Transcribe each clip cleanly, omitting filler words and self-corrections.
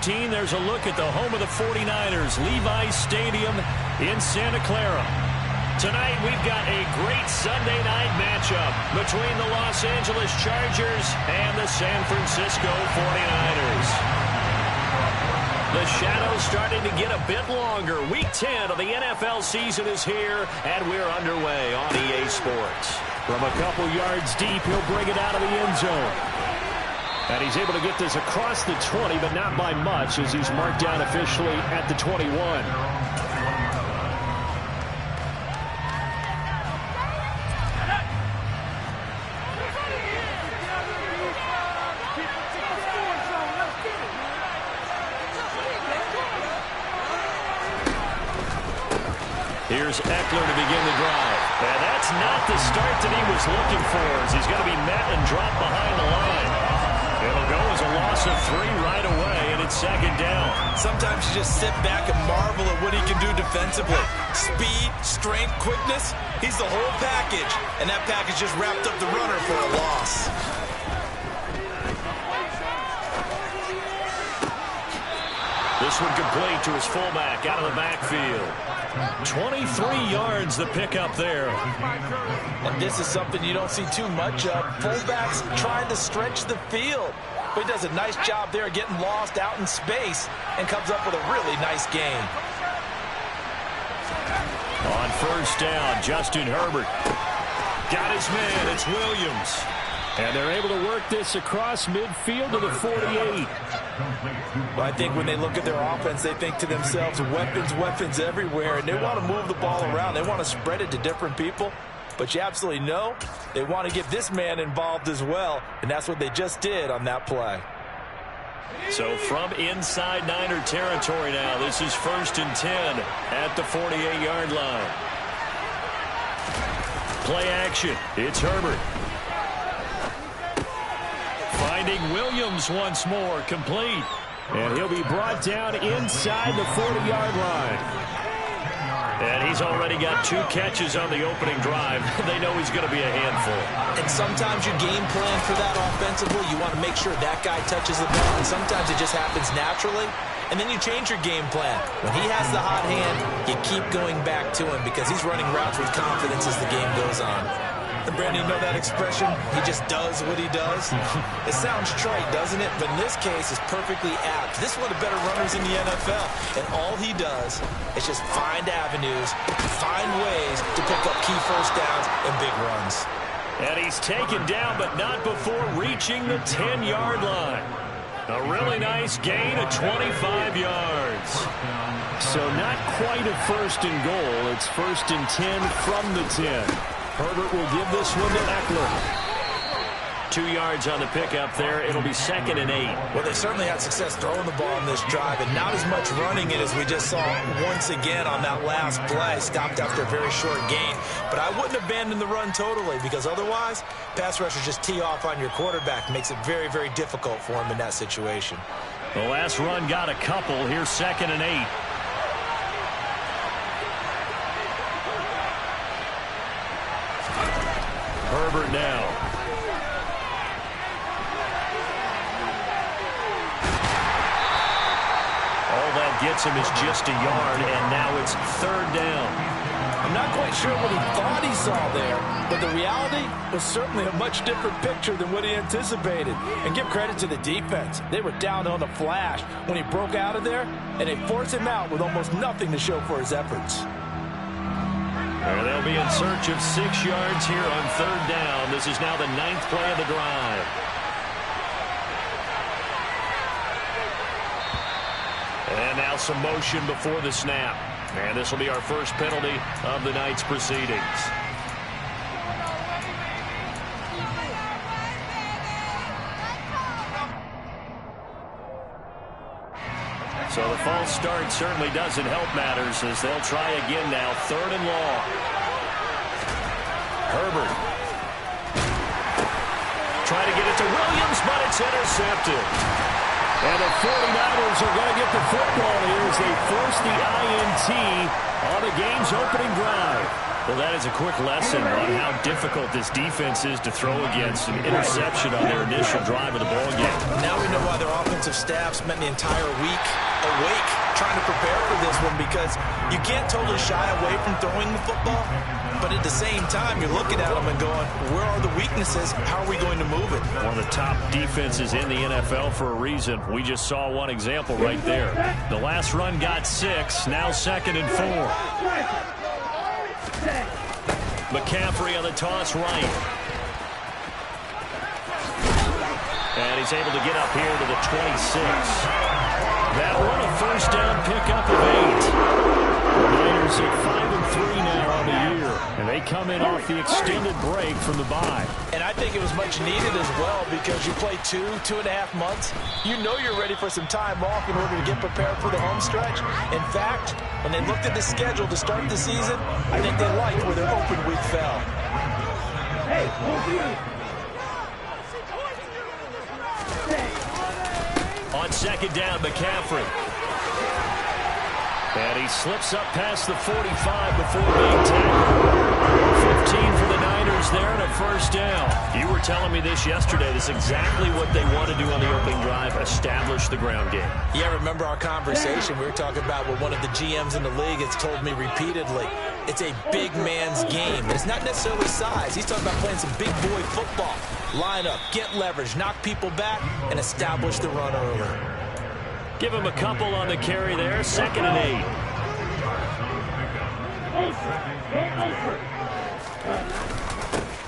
16, there's a look at the home of the 49ers, Levi's Stadium in Santa Clara. Tonight, we've got a great Sunday night matchup between the Los Angeles Chargers and the San Francisco 49ers. The shadow's starting to get a bit longer. Week 10 of the NFL season is here, and we're underway on EA Sports. From a couple yards deep, he'll bring it out of the end zone. And he's able to get this across the 20, but not by much, as he's marked down officially at the 21. Here's Eckler to begin the drive. And that's not the start that he was looking for, as he's going to be met and dropped behind the line. It'll go as a loss of 3 right away, and it's second down. Sometimes you just sit back and marvel at what he can do defensively. Speed, strength, quickness, he's the whole package. And that package just wrapped up the runner for a loss. This one complete to his fullback out of the backfield. 23 yards the pickup there. And this is something you don't see too much of. Fullbacks trying to stretch the field. But he does a nice job there getting lost out in space and comes up with a really nice game. On first down, Justin Herbert. Got his man, it's Williams. And they're able to work this across midfield to the 48. Well, I think when they look at their offense, they think to themselves, weapons, weapons everywhere. And they want to move the ball around. They want to spread it to different people. But you absolutely know they want to get this man involved as well. And that's what they just did on that play. So from inside Niner territory now, this is 1st and 10 at the 48-yard line. Play action. It's Herbert. Finding Williams once more, complete. And he'll be brought down inside the 40-yard line. And he's already got 2 catches on the opening drive. They know he's going to be a handful. And sometimes your game plan for that offensively, you want to make sure that guy touches the ball. And sometimes it just happens naturally. And then you change your game plan. When he has the hot hand, you keep going back to him because he's running routes with confidence as the game goes on. And Brandon, you know that expression? He just does what he does. It sounds trite, doesn't it? But in this case, it's perfectly apt. This is one of the better runners in the NFL. And all he does is just find avenues, find ways to pick up key first downs and big runs. And he's taken down, but not before reaching the 10-yard line. A really nice gain of 25 yards. So not quite a 1st and goal. It's 1st and 10 from the 10. Herbert will give this one to Eckler. 2 yards on the pickup there. It'll be 2nd and 8. Well, they certainly had success throwing the ball in this drive, and not as much running it as we just saw once again on that last play. Stopped after a very short gain. But I wouldn't abandon the run totally, because otherwise, pass rushers just tee off on your quarterback. Makes it very, very difficult for him in that situation. The last run got a couple. Here's 2nd and 8. Herbert now. All that gets him is just a yard, and now it's 3rd down. I'm not quite sure what he thought he saw there, but the reality was certainly a much different picture than what he anticipated. And give credit to the defense. They were down on the flash when he broke out of there, and they forced him out with almost nothing to show for his efforts. And they'll be in search of 6 yards here on 3rd down. This is now the 9th play of the drive. And now some motion before the snap. And this will be our first penalty of the night's proceedings. So the false start certainly doesn't help matters as they'll try again now. 3rd and long. Herbert. Try to get it to Williams, but it's intercepted. And the 49ers are going to get the football here as they force the INT on the game's opening drive. Well, that is a quick lesson on how difficult this defense is to throw against. An interception on their initial drive of the ball game. Now we know why their offensive staff spent the entire week awake trying to prepare for this one, because you can't totally shy away from throwing the football, but at the same time, you're looking at them and going, where are the weaknesses? How are we going to move it? One of the top defenses in the NFL for a reason. We just saw one example right there. The last run got 6, now 2nd and 4. McCaffrey on the toss right. And he's able to get up here to the 26. That one a first down pickup of 8. The Niners at 5-3 now on the year. And they come in off the extended break from the bye. And I think it was much needed as well, because you play 2.5 months. You know you're ready for some time off in order to get prepared for the home stretch. In fact, when they looked at the schedule to start the season, I think they liked where their open week fell. On 2nd down, McCaffrey. And he slips up past the 45 before being tackled. 15 for the Niners there and a first down. You were telling me this yesterday. This is exactly what they want to do on the opening drive, establish the ground game. Yeah, remember our conversation? We were talking about what one of the GMs in the league has told me repeatedly. It's a big man's game. And it's not necessarily size. He's talking about playing some big boy football. Line up, get leverage, knock people back, and establish the run early. Give him a couple on the carry there. 2nd and 8.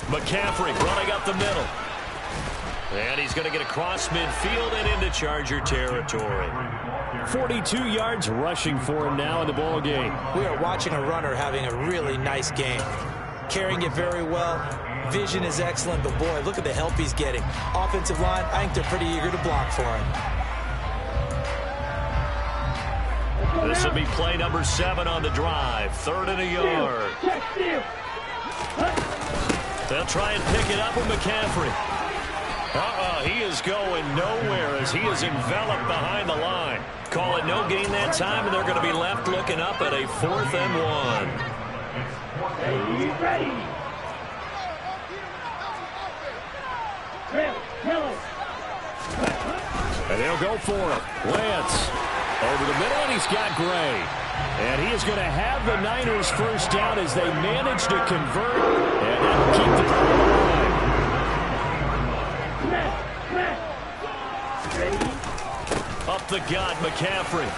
McCaffrey running up the middle. And he's going to get across midfield and into Charger territory. 42 yards rushing for him now in the ball game. We are watching a runner having a really nice game. Carrying it very well. Vision is excellent, but boy, look at the help he's getting. Offensive line, I think they're pretty eager to block for him. This will be play number 7 on the drive. 3rd and a yard. They'll try and pick it up with McCaffrey. He is going nowhere as he is enveloped behind the line. Call it no gain that time, and they're going to be left looking up at a 4th and 1. And they'll go for it. Lance over the middle, and he's got Gray. And he is going to have the Niners first down as they manage to convert, and that'll keep the ball alive. Up the gut, McCaffrey.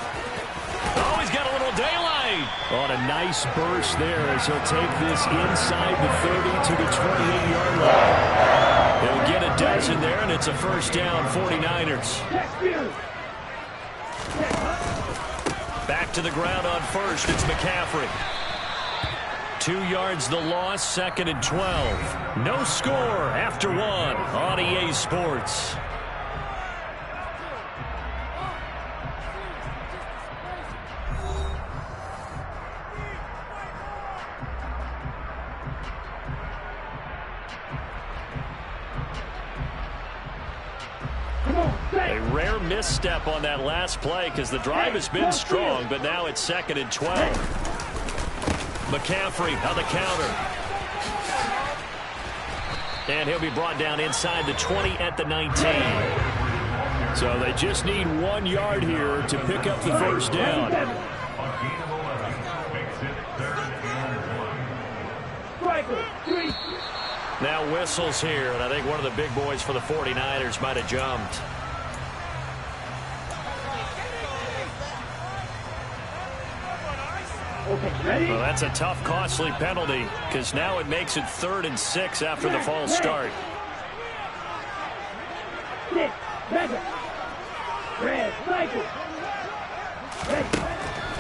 Oh, he's got a little daylight. On a nice burst there as he'll take this inside the 30 to the 28-yard line. He'll get a dozen there, and it's a first down, 49ers. Back to the ground on first. It's McCaffrey. 2 yards the loss, 2nd and 12. No score after 1 on EA Sports. A rare misstep on that last play because the drive has been strong, but now it's 2nd and 12. McCaffrey on the counter. And he'll be brought down inside the 20 at the 19. So they just need 1 yard here to pick up the first down. Now whistles here, and I think one of the big boys for the 49ers might have jumped. Well, that's a tough, costly penalty because now it makes it 3rd and 6 after the false start.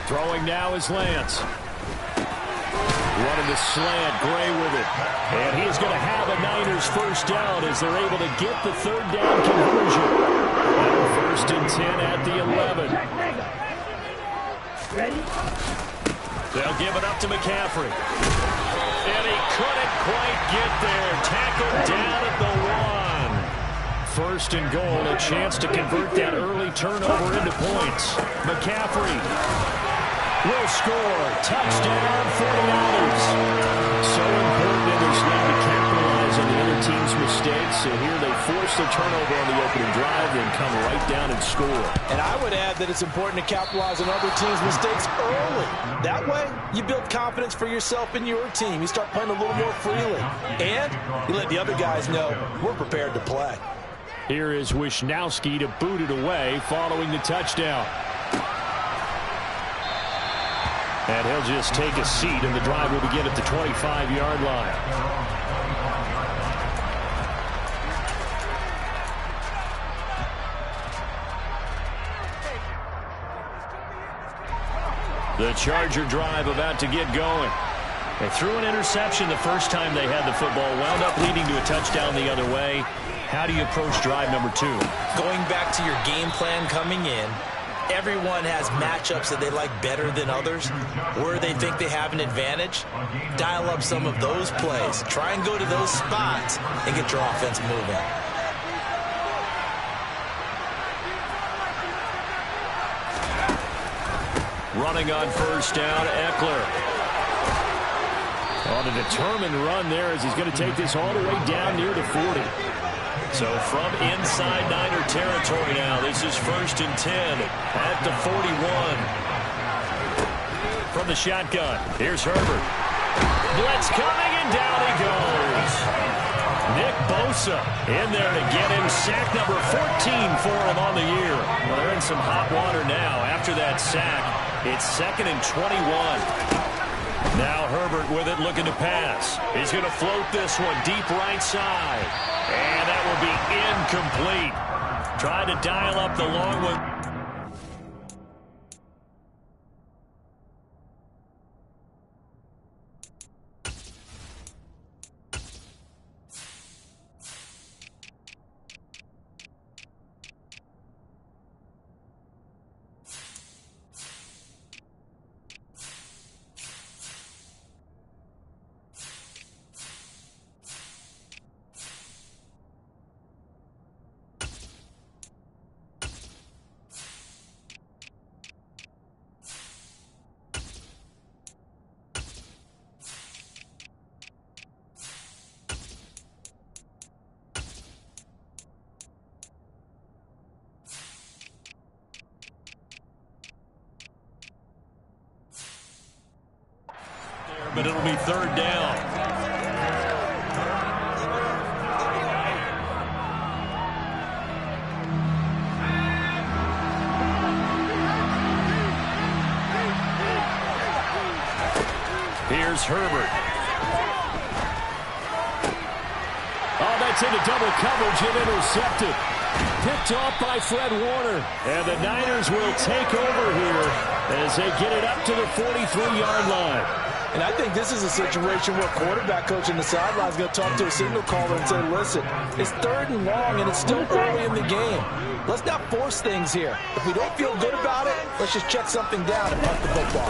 Throwing now is Lance. Running the slant, Gray with it. And he's going to have a Niners first down as they're able to get the 3rd down conversion. Now 1st and 10 at the 11. They'll give it up to McCaffrey. And he couldn't quite get there. Tackled down at the 1. 1st and goal, a chance to convert that early turnover into points. McCaffrey. will score. Touchdown, 49ers. So important in this league to capitalize on the other team's mistakes. So here they force the turnover on the opening drive, then come right down and score. And I would add that it's important to capitalize on other teams' mistakes early. That way, you build confidence for yourself and your team. You start playing a little more freely. And you let the other guys know we're prepared to play. Here is Wisnowski to boot it away following the touchdown. And he'll just take a seat, and the drive will begin at the 25-yard line. The Charger drive about to get going. They threw an interception the first time they had the football, wound up leading to a touchdown the other way. How do you approach drive number 2? Going back to your game plan coming in, everyone has matchups that they like better than others, where they think they have an advantage. Dial up some of those plays. Try and go to those spots and get your offense moving. Running on first down, Eckler. On a determined run there as he's going to take this all the way down near the 40. So from inside Niner territory now, this is 1st and 10 at the 41. From the shotgun, here's Herbert. Blitz coming, and down he goes. Nick Bosa in there to get him sack number 14 for him on the year. Well, they're in some hot water now. After that sack, it's 2nd and 21. Now Herbert with it, looking to pass. He's going to float this one deep right side. And that will be incomplete. Try to dial up the long one. But it'll be 3rd down. Here's Herbert. Oh, that's into double coverage and intercepted. Picked off by Fred Warner. And the Niners will take over here as they get it up to the 43-yard line. And I think this is a situation where quarterback coach in the sideline is going to talk to a signal caller and say, listen, it's 3rd and long and it's still early in the game. Let's not force things here. If we don't feel good about it, let's just check something down and punt the football.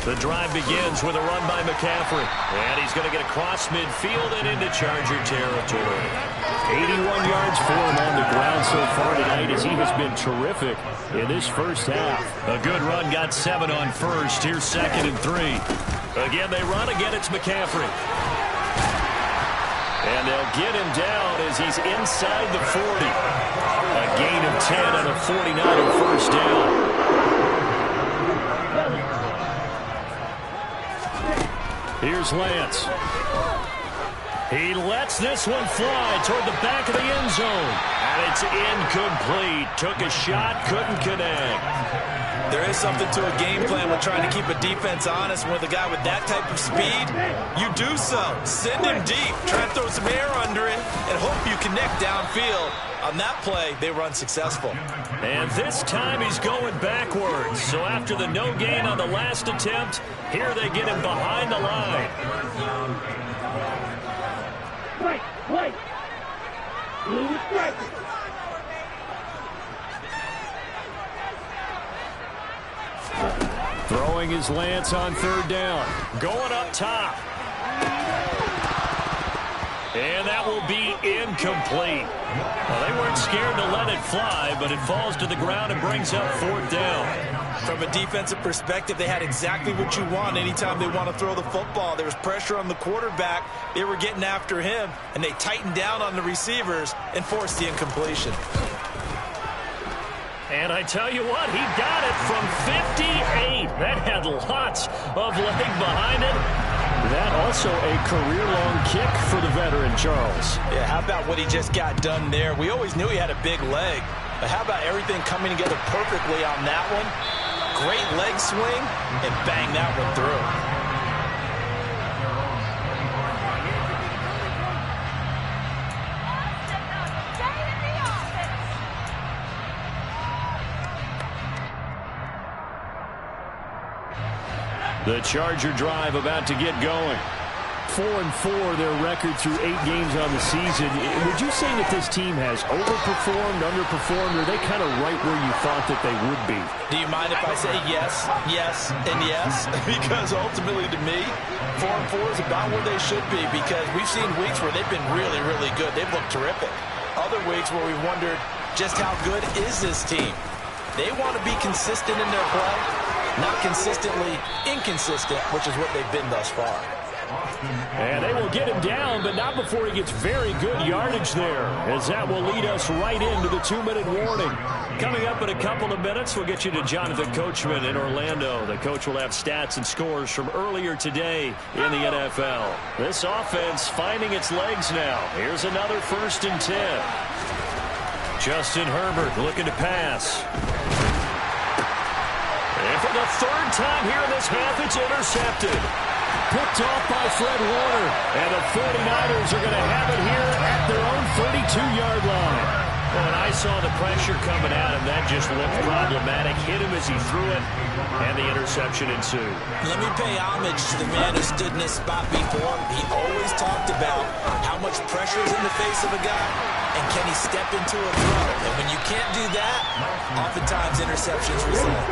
The drive begins with a run by McCaffrey. And he's going to get across midfield and into Charger territory. 81 yards for him on the ground so far tonight as he has been terrific in this first half. A good run, got 7 on first. Here's 2nd and 3. Again, they run. Again, it's McCaffrey. And they'll get him down as he's inside the 40. A gain of 10 on a 49er first down. Here's Lance. He lets this one fly toward the back of the end zone. And it's incomplete. Took a shot, couldn't connect. There is something to a game plan with trying to keep a defense honest. With a guy with that type of speed, you do so. Send him deep. Try and throw some air under it and hope you connect downfield. On that play, they were unsuccessful. And this time he's going backwards. So after the no gain on the last attempt, here they get him behind the line. Wait. Throwing his Lance on 3rd down. Going up top. And that will be incomplete. Well, they weren't scared to let it fly, but it falls to the ground and brings up 4th down. From From a defensive perspective, they had exactly what you want anytime they want to throw the football. There was pressure on the quarterback. They were getting after him, and they tightened down on the receivers and forced the incompletion. And I tell you what, he got it from 58. That had lots of leg behind it. That also a career-long kick for the veteran, Charles. Yeah, how about what he just got done there? We always knew he had a big leg. But how about everything coming together perfectly on that one? Great leg swing, and bang that one through. The Charger drive about to get going. 4-4 their record through 8 games on the season. Would you say that this team has overperformed, underperformed, or are they kind of right where you thought that they would be? Do you mind if I say yes, yes, and yes? Because ultimately to me, 4-4 is about where they should be, because we've seen weeks where they've been really, really good. They've looked terrific. Other weeks where we've wondered just how good is this team. They want to be consistent in their play, not consistently inconsistent, which is what they've been thus far. And they will get him down, but not before he gets very good yardage there, as that will lead us right into the 2-minute warning. Coming up in a couple of minutes, we'll get you to Jonathan Coachman in Orlando. The coach will have stats and scores from earlier today in the NFL. This offense finding its legs now. Here's another 1st and 10. Justin Herbert looking to pass. And for the 3rd time here in this half, it's intercepted. Picked off by Fred Warner. And the 49ers are going to have it here at their own 32-yard line. Well, when I saw the pressure coming at him, that just looked problematic. Hit him as he threw it, and the interception ensued. Let me pay homage to the man who stood in this spot before. He always talked about how much pressure is in the face of a guy, and can he step into a throw. And when you can't do that, oftentimes interceptions result.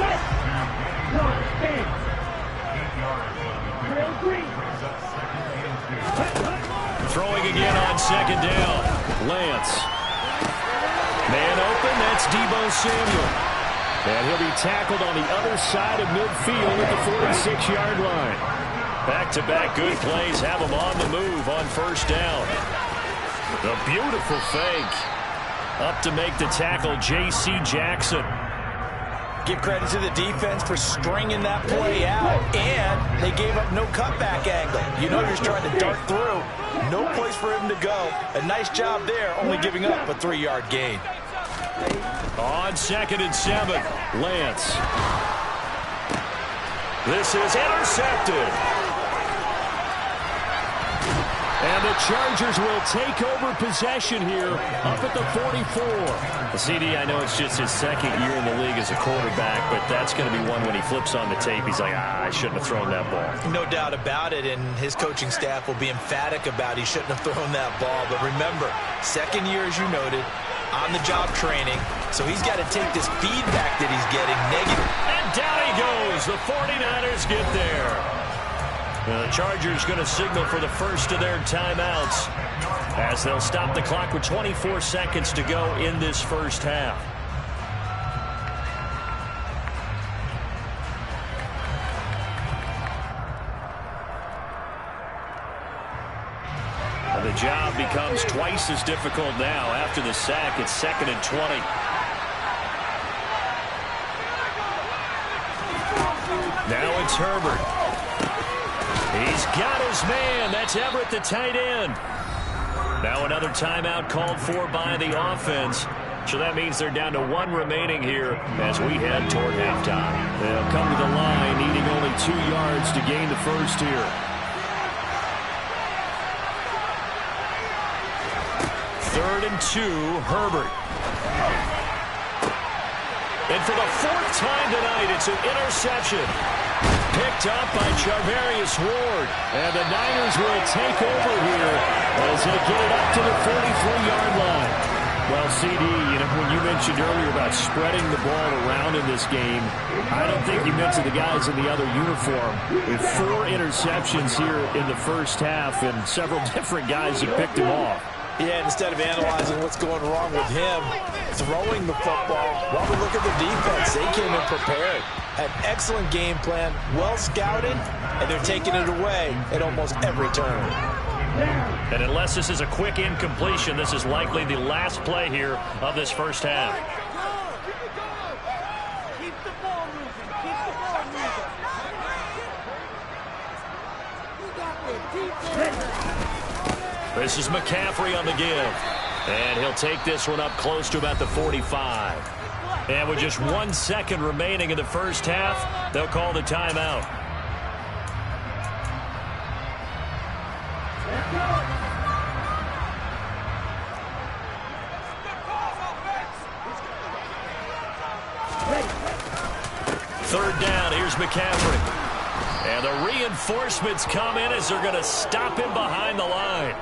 Throwing again on 2nd down. Lance. Man open, that's Deebo Samuel. And he'll be tackled on the other side of midfield at the 46-yard line. Back-to-back good plays have him on the move on 1st down. The beautiful fake. Up to make the tackle, J.C. Jackson. Give credit to the defense for stringing that play out, and they gave up no cutback angle. You know you're just trying to dart through. No place for him to go. A nice job there, only giving up a 3-yard gain. On 2nd and 7, Lance. This is intercepted. And the Chargers will take over possession here up at the 44. CD, I know it's just his 2nd year in the league as a quarterback, but that's going to be one when he flips on the tape. He's like, I shouldn't have thrown that ball. No doubt about it, and his coaching staff will be emphatic about he shouldn't have thrown that ball. But remember, 2nd year, as you noted, on-the-job training, so he's got to take this feedback that he's getting negative. And down he goes. The 49ers get there. The Chargers going to signal for the first of their timeouts as they'll stop the clock with 24 seconds to go in this 1st half. And the job becomes twice as difficult now after the sack. It's 2nd and 20. Now it's Herbert. He's got his man. That's Everett, the tight end. Now another timeout called for by the offense. So that means they're down to 1 remaining here as we head toward halftime. They'll come to the line needing only 2 yards to gain the first here. 3rd and 2, Herbert. And for the 4th time tonight, it's an interception. Picked up by Charvarius Ward. And the Niners will take over here as they get it up to the 43-yard line. Well, CD, when you mentioned earlier about spreading the ball around in this game, I don't think you mentioned the guys in the other uniform. With 4 interceptions here in the 1st half, and several different guys have picked him off. Yeah, instead of analyzing what's going wrong with him, throwing the football, while we look at the defense, they came in prepared. An excellent game plan, well scouted, and they're taking it away at almost every turn. And unless this is a quick incompletion, this is likely the last play here of this first half. Keep the ball moving. Keep the ball moving. This is McCaffrey on the give. And he'll take this one up close to about the 45. And with just 1 second remaining in the first half, they'll call the timeout. Third down, here's McCaffrey. And the reinforcements come in as they're going to stop him behind the line.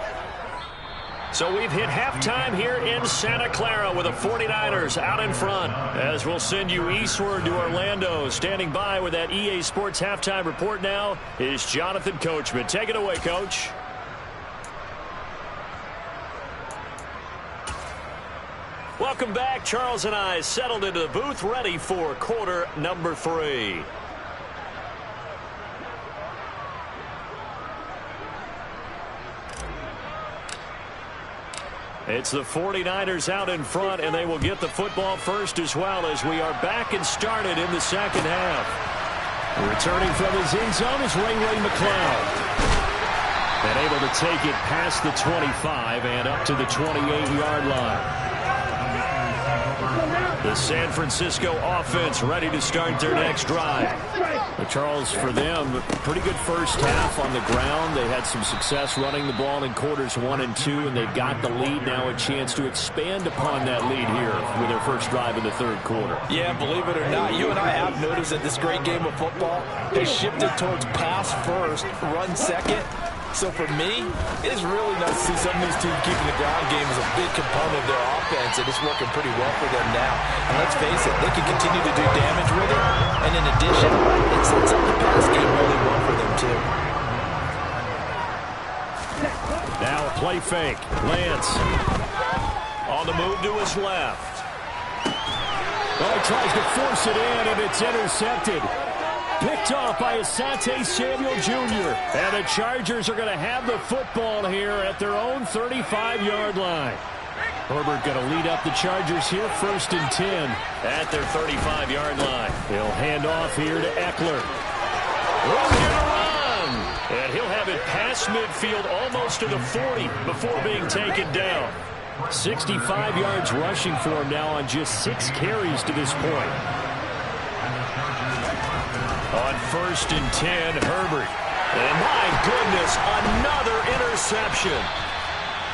So we've hit halftime here in Santa Clara with the 49ers out in front. As we'll send you eastward to Orlando. Standing by with that EA Sports halftime report now is Jonathan Coachman. Take it away, Coach. Welcome back. Charles and I settled into the booth, ready for quarter number 3. It's the 49ers out in front, and they will get the football first as well as we are back and started in the second half. Returning from his end zone is Ray McCloud. And able to take it past the 25 and up to the 28-yard line. The San Francisco offense ready to start their next drive. But Charles, for them, pretty good first half on the ground. They had some success running the ball in quarters 1 and 2, and they've got the lead now, a chance to expand upon that lead here with their first drive in the third quarter. Yeah, believe it or not, you and I have noticed that this great game of football has shifted towards pass first, run second. So for me, it's really nice to see some of these teams keeping the ground game as a big component of their offense, and it's working pretty well for them now. And let's face it, they can continue to do damage with it. And in addition, it sets up the pass game really well for them, too. Now a play fake. Lance on the move to his left. Oh, he tries to force it in, and it's intercepted. Picked off by Asante Samuel Jr. And the Chargers are going to have the football here at their own 35-yard line. Herbert going to lead up the Chargers here, 1st and 10 at their 35-yard line. He'll hand off here to Eckler. Room here to run. And he'll have it past midfield almost to the 40 before being taken down. 65 yards rushing for him now on just 6 carries to this point. On 1st and 10, Herbert. And my goodness, another interception.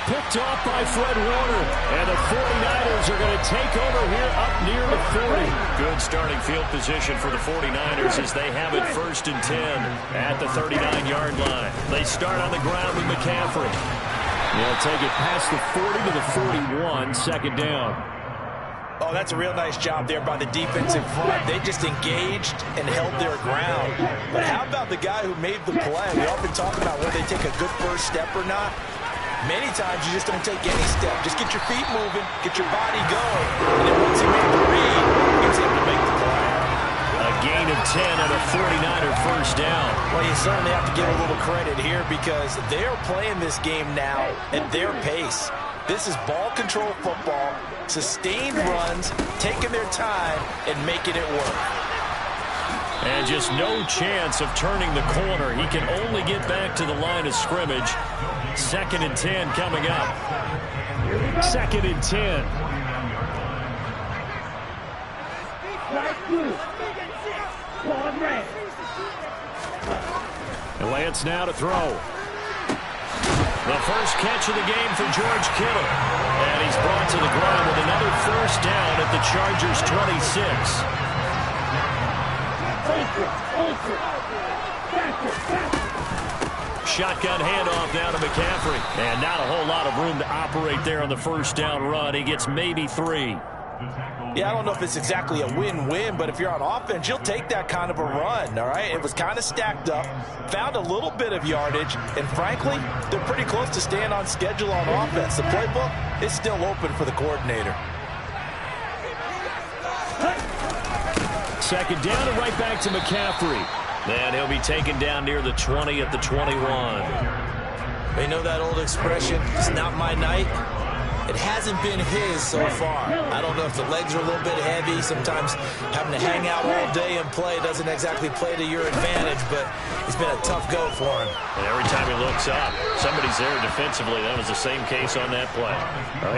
Picked off by Fred Warner. And the 49ers are going to take over here up near the 40. Good starting field position for the 49ers as they have it 1st and 10 at the 39-yard line. They start on the ground with McCaffrey. They'll take it past the 40 to the 41, 2nd down. Oh, that's a real nice job there by the defense in front. They just engaged and held their ground. But how about the guy who made the play? We often talk about whether they take a good first step or not. Many times you just don't take any step. Just get your feet moving, get your body going. And then once he made the read, he was able to make the play. A gain of 10 and a 49er first down. Well, you certainly have to give a little credit here because they're playing this game now at their pace. This is ball control football, sustained runs, taking their time, and making it work. And just no chance of turning the corner. He can only get back to the line of scrimmage. 2nd and 10 coming up. 2nd and 10. And Lance now to throw. The first catch of the game for George Kittle. And he's brought to the ground with another first down at the Chargers' 26. Shotgun handoff now to McCaffrey. And not a whole lot of room to operate there on the first down run. He gets maybe 3. Yeah, I don't know if it's exactly a win-win, but if you're on offense, you'll take that kind of a run, all right? It was kind of stacked up, found a little bit of yardage, and frankly, they're pretty close to staying on schedule on offense. The playbook is still open for the coordinator. Second down and right back to McCaffrey. And he'll be taken down near the 20 at the 21. You know that old expression, it's not my night? It hasn't been his so far. I don't know if the legs are a little bit heavy. Sometimes having to hang out all day and play doesn't exactly play to your advantage, but it's been a tough go for him. And every time he looks up, somebody's there defensively. That was the same case on that play.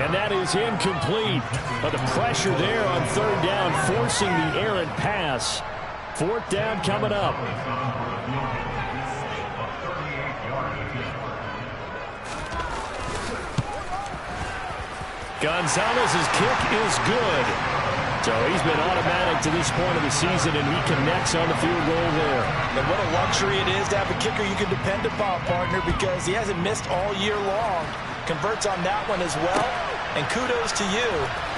And that is incomplete. But the pressure there on third down, forcing the errant pass. Fourth down coming up. Gonzalez's kick is good. So he's been automatic to this point of the season, and he connects on the field goal there. And what a luxury it is to have a kicker you can depend upon, partner, because he hasn't missed all year long. Converts on that one as well. And kudos to you.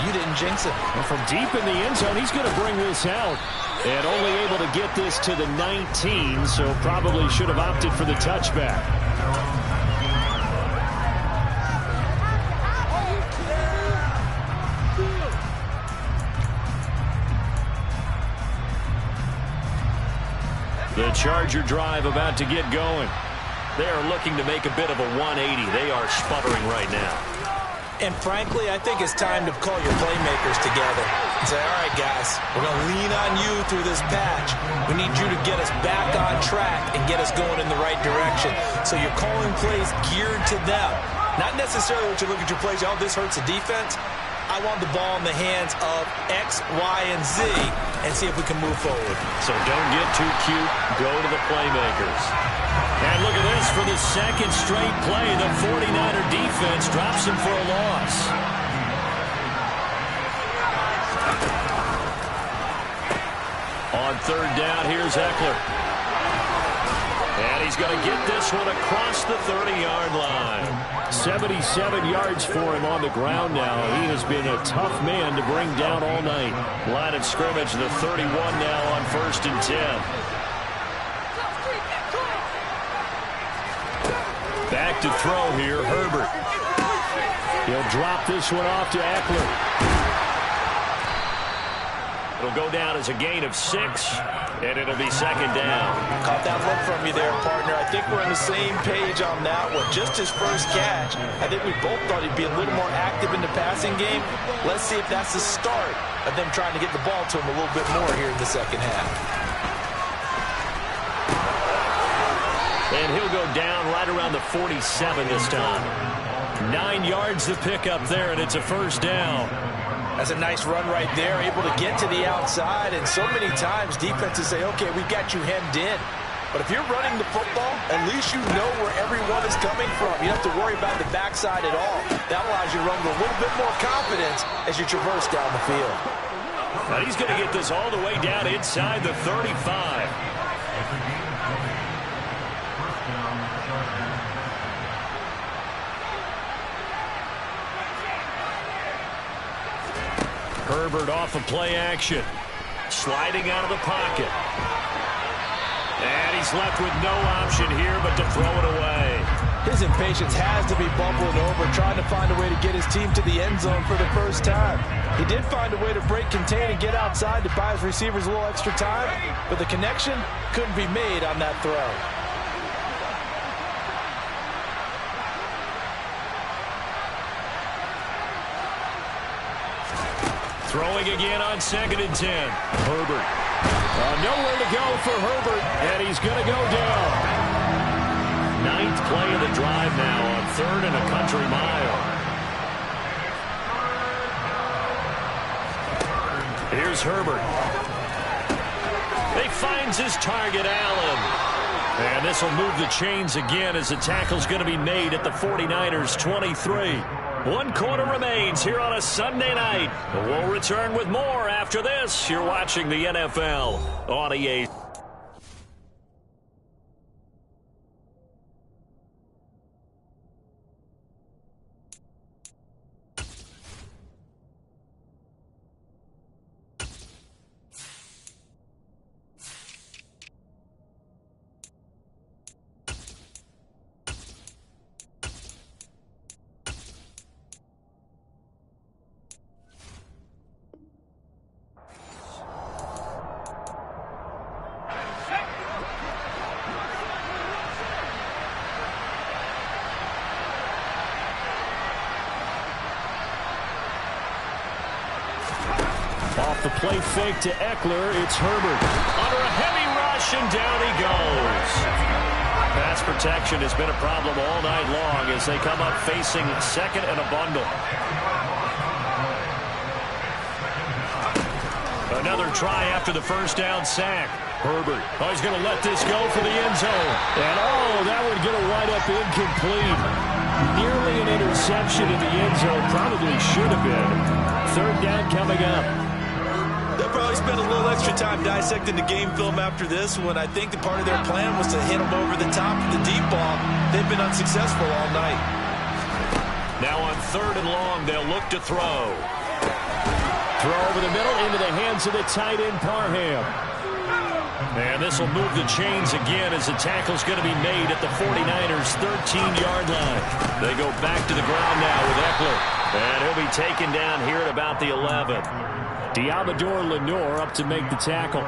You didn't jinx it. And from deep in the end zone, he's going to bring this out. And only able to get this to the 19, so probably should have opted for the touchback. The Charger drive about to get going. They are looking to make a bit of a 180. They are sputtering right now. And frankly, I think it's time to call your playmakers together and say, all right, guys, we're going to lean on you through this patch. We need you to get us back on track and get us going in the right direction. So you're calling plays geared to them. Not necessarily what you look at your plays, oh, this hurts the defense. I want the ball in the hands of X, Y, and Z and see if we can move forward. So don't get too cute. Go to the playmakers. And look at this for the second straight play. The 49er defense drops him for a loss. On third down, here's Eckler. And he's going to get this one across the 30-yard line. 77 yards for him on the ground now. He has been a tough man to bring down all night. Line of scrimmage, the 31 now on 1st and 10. Back to throw here, Herbert. He'll drop this one off to Eckler. It'll go down as a gain of 6, and it'll be second down. Caught that look from you there, partner. I think we're on the same page on that one. Just his first catch. I think we both thought he'd be a little more active in the passing game. Let's see if that's the start of them trying to get the ball to him a little bit more here in the second half. And he'll go down right around the 47 this time. 9 yards to pick up there, and it's a first down. That's a nice run right there, able to get to the outside. And so many times defenses say, okay, we've got you hemmed in. But if you're running the football, at least you know where everyone is coming from. You don't have to worry about the backside at all. That allows you to run with a little bit more confidence as you traverse down the field. Now he's going to get this all the way down inside the 35. Herbert off of play action. Sliding out of the pocket. And he's left with no option here but to throw it away. His impatience has to be bubbling over, trying to find a way to get his team to the end zone for the first time. He did find a way to break contain and get outside to buy his receivers a little extra time, but the connection couldn't be made on that throw. Throwing again on 2nd and 10. Herbert. Nowhere to go for Herbert, and he's going to go down. 9th play of the drive now on 3rd and a country mile. Here's Herbert. He finds his target, Allen. And this will move the chains again as the tackle's going to be made at the 49ers 23. 1 quarter remains here on a Sunday night. We'll return with more after this. You're watching the NFL on EA. the play fake to Eckler. It's Herbert. Under a heavy rush, and down he goes. Pass protection has been a problem all night long as they come up facing second and a bundle. Another try after the first down sack. Herbert. Oh, he's going to let this go for the end zone. And, that would get a wind up incomplete. Nearly an interception in the end zone. Probably should have been. Third down coming up. They'll probably spend a little extra time dissecting the game film after this one. I think the part of their plan was to hit them over the top of the deep ball. They've been unsuccessful all night. Now on third and long, they'll look to throw. Throw over the middle into the hands of the tight end, Parham. And this will move the chains again as the tackle's going to be made at the 49ers' 13-yard line. They go back to the ground now with Eckler. And he'll be taken down here at about the 11. Diamador Lenore up to make the tackle.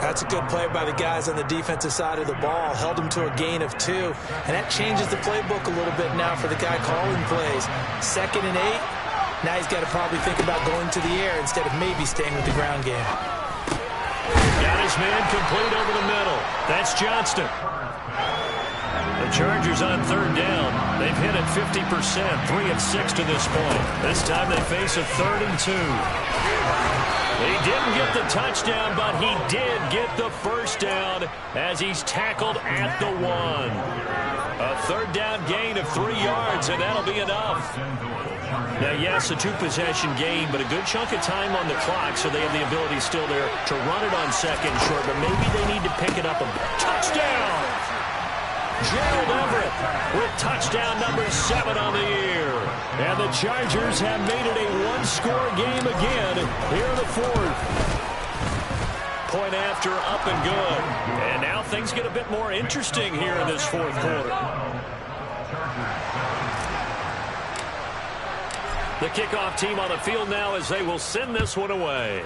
That's a good play by the guys on the defensive side of the ball. Held them to a gain of 2. And that changes the playbook a little bit now for the guy calling plays. 2nd and 8. Now he's got to probably think about going to the air instead of maybe staying with the ground game. Got his man complete over the middle. That's Johnston. The Chargers on third down. They've hit it 50%, 3 of 6 to this point. This time they face a 3rd and 2. He didn't get the touchdown, but he did get the first down as he's tackled at the 1. A third down gain of 3 yards, and that'll be enough. Now, yes, a 2-possession game, but a good chunk of time on the clock, so they have the ability still there to run it on second short, but maybe they need to pick it up. Touchdown! Gerald Everett with touchdown number 7 on the year. And the Chargers have made it a 1-score game again here in the 4th. Point after, up and good. And now things get a bit more interesting here in this 4th quarter. The kickoff team on the field now as they will send this one away.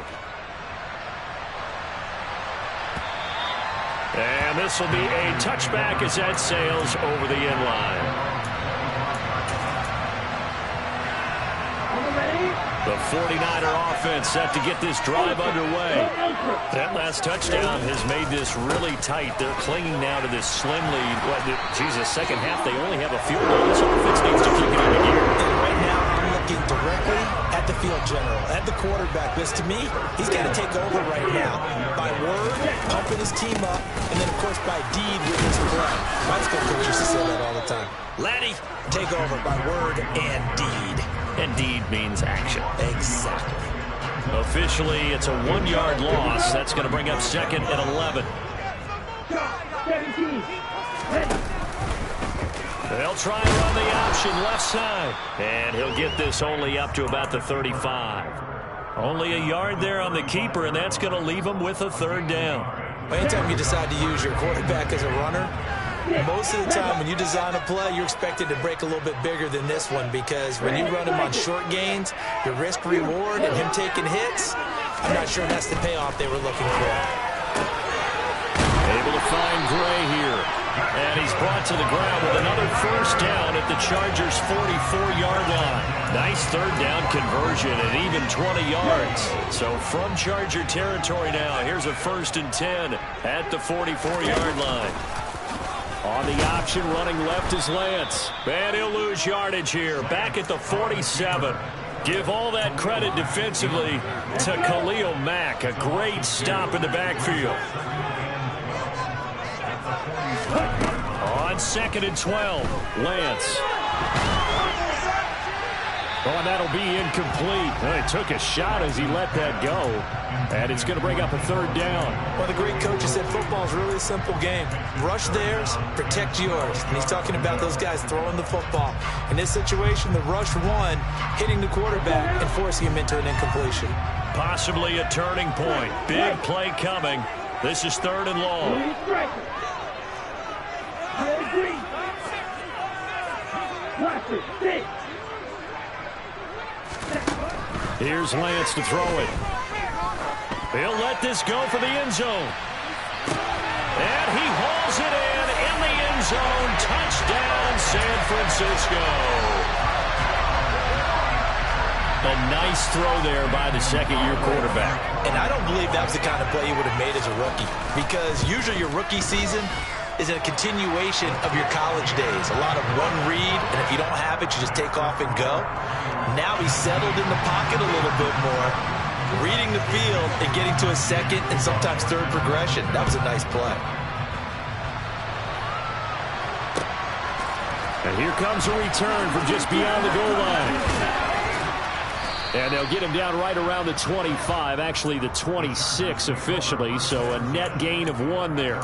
And this will be a touchback as that sails over the end line. The 49er offense set to get this drive underway. That last touchdown has made this really tight. They're clinging now to this slim lead. Jesus, second half they only have a field goal. This offense needs to kick it into gear. Right now I'm looking directly at the field general, at the quarterback. Because to me, he's got to take over right now. By word, pumping his team up, and then, of course, by deed with his play. My school coach used to say that all the time. Laddie, take over by word and deed. And deed means action. Exactly. Officially, it's a 1-yard loss. That's going to bring up 2nd and 11. They'll try and run the option left side. And he'll get this only up to about the 35. Only a yard there on the keeper, and that's going to leave him with a 3rd down. Well, anytime you decide to use your quarterback as a runner, most of the time when you design a play, you're expected to break a little bit bigger than this one, because when you run him on short gains, your risk-reward and him taking hits, I'm not sure that's the payoff they were looking for. Able to find Gray here. And he's brought to the ground with another first down at the Chargers' 44-yard line. Nice third down conversion and even 20 yards. So from Charger territory now, here's a 1st and 10 at the 44-yard line. On the option, running left is Lance. And he'll lose yardage here. Back at the 47. Give all that credit defensively to Khalil Mack. A great stop in the backfield. On 2nd and 12, Lance. Oh, and that'll be incomplete. Well, he took a shot as he let that go. And it's going to bring up a 3rd down. Well, the great coach said football's really a simple game. Rush theirs, protect yours. And he's talking about those guys throwing the football. In this situation, the rush one, hitting the quarterback and forcing him into an incompletion. Possibly a turning point. Big play coming. This is 3rd and long. Here's Lance to throw it. He'll let this go for the end zone. And he hauls it in the end zone. Touchdown, San Francisco. A nice throw there by the second-year quarterback. And I don't believe that was the kind of play he would have made as a rookie, because usually your rookie season is a continuation of your college days. A lot of one read, and if you don't have it, you just take off and go. Now he's settled in the pocket a little bit more, reading the field and getting to a second and sometimes third progression. That was a nice play. And here comes a return from just beyond the goal line. And they'll get him down right around the 25, actually the 26 officially, so a net gain of 1 there.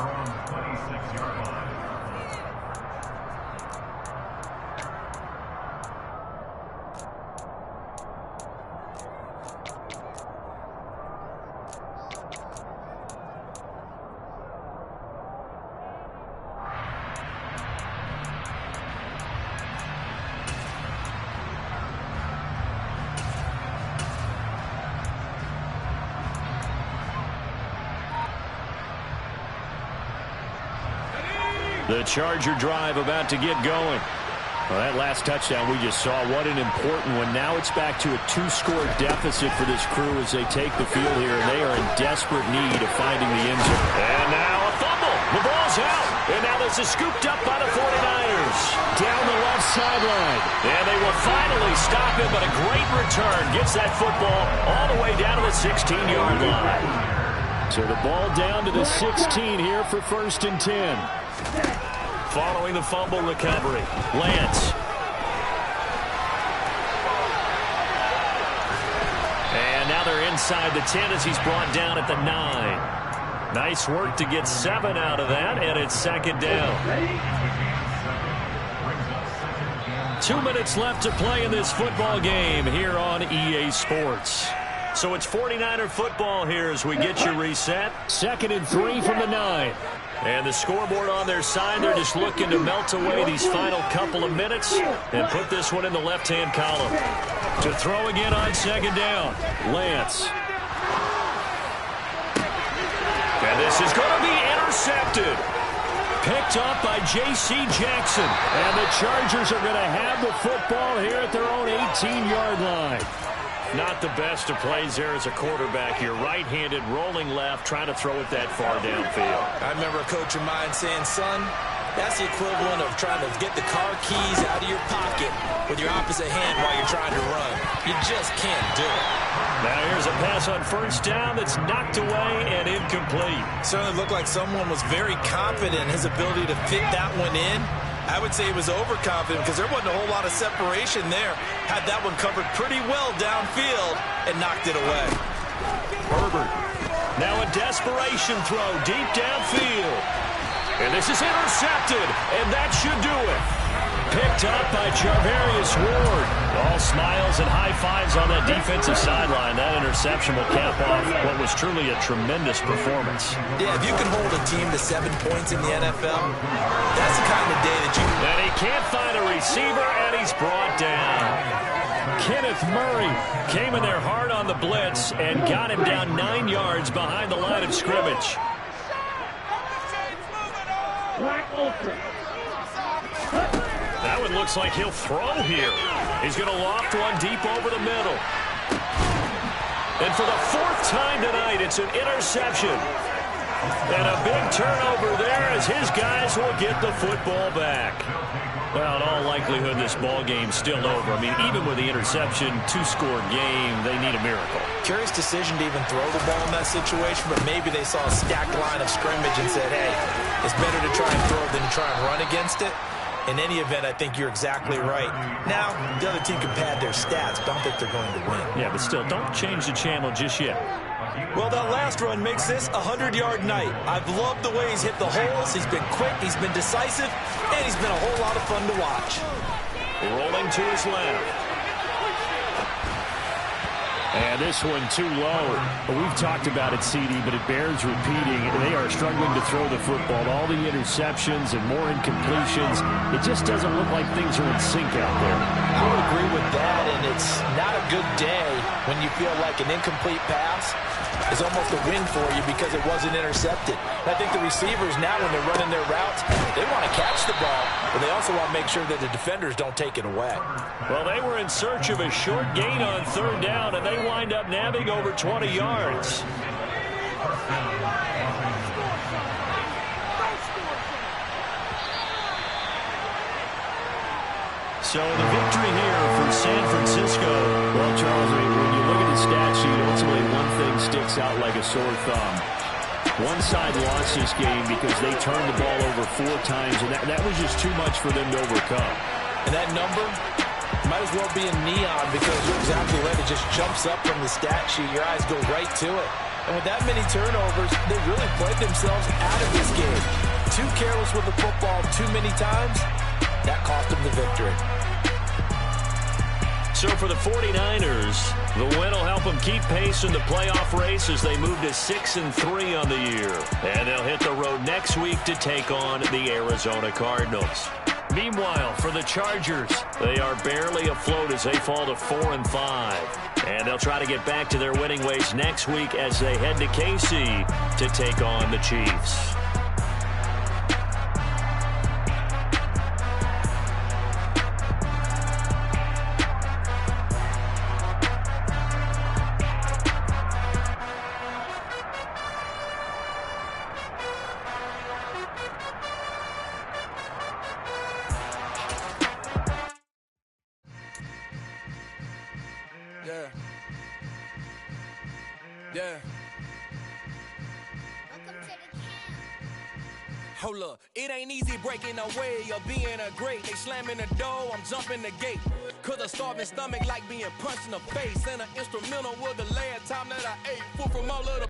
The Charger drive about to get going. Well, that last touchdown we just saw, what an important one. Now it's back to a 2-score deficit for this crew as they take the field here, and they are in desperate need of finding the end zone. And now a fumble. The ball's out. And now this is scooped up by the 49ers. Down the left sideline. And they will finally stop him, but a great return. Gets that football all the way down to the 16-yard line. So the ball down to the 16 here for 1st and 10. Following the fumble recovery, Lance. And now they're inside the 10 as he's brought down at the 9. Nice work to get 7 out of that, and it's 2nd down. 2 minutes left to play in this football game here on EA Sports. So it's 49er football here as we get you reset. 2nd and 3 from the 9. And the scoreboard on their side, they're just looking to melt away these final couple of minutes and put this one in the left-hand column. To throw again on 2nd down, Lance. And this is going to be intercepted. Picked up by J.C. Jackson. And the Chargers are going to have the football here at their own 18-yard line. Not the best of plays there as a quarterback. You're right-handed, rolling left, trying to throw it that far downfield. I remember a coach of mine saying, son, that's the equivalent of trying to get the car keys out of your pocket with your opposite hand while you're trying to run. You just can't do it. Now here's a pass on 1st down that's knocked away and incomplete. Certainly looked like someone was very confident in his ability to fit that one in. I would say he was overconfident because there wasn't a whole lot of separation there. Had that one covered pretty well downfield and knocked it away. Herbert. Now a desperation throw deep downfield. And this is intercepted, and that should do it. Picked up by Charvarius Ward. All smiles and high fives on that defensive sideline. That interception will cap off what was truly a tremendous performance. Yeah, if you can hold a team to 7 points in the NFL, that's the kind of day that you... And he can't find a receiver, and he's brought down. Kenneth Murray came in there hard on the blitz and got him down 9 yards behind the line of scrimmage. That one looks like he'll throw here. He's going to loft one deep over the middle. And for the 4th time tonight, it's an interception. And a big turnover there as his guys will get the football back. Well, in all likelihood, this ball game's still over. I mean, even with the interception, 2-score game, they need a miracle. Curious decision to even throw the ball in that situation, but maybe they saw a stacked line of scrimmage and said, hey, it's better to try and throw than to try and run against it. In any event, I think you're exactly right. Now, the other team can pad their stats, but I don't think they're going to win. Yeah, but still, don't change the channel just yet. Well, that last run makes this a 100-yard night. I've loved the way he's hit the holes. He's been quick, he's been decisive, and he's been a whole lot of fun to watch. Rolling to his left. And this one too low. We've talked about it, CD, but it bears repeating. They are struggling to throw the football. All the interceptions and more incompletions. It just doesn't look like things are in sync out there. I would agree with that, and it's not a good day when you feel like an incomplete pass is almost a win for you because it wasn't intercepted. And I think the receivers now, when they're running their routes, they want to catch the ball, but they also want to make sure that the defenders don't take it away. Well, they were in search of a short gain on third down, and they wind up nabbing over 20 yards. So the victory here for San Francisco. Well, Charles, I mean, when you look at the stat sheet, ultimately one thing sticks out like a sore thumb. One side lost this game because they turned the ball over 4 times, and that was just too much for them to overcome. And that number might as well be in neon because you're exactly right. It just jumps up from the stat sheet. Your eyes go right to it. And with that many turnovers, they really played themselves out of this game. Too careless with the football too many times. That cost them the victory. So for the 49ers, the win will help them keep pace in the playoff race as they move to 6-3 on the year. And they'll hit the road next week to take on the Arizona Cardinals. Meanwhile, for the Chargers, they are barely afloat as they fall to 4-5. And they'll try to get back to their winning ways next week as they head to KC to take on the Chiefs. Yeah. Hold up, it ain't easy breaking away or being a great. They slamming the door, I'm jumping the gate. Cause a starving stomach like being punched in the face. And an instrumental was the last time that I ate food from all of the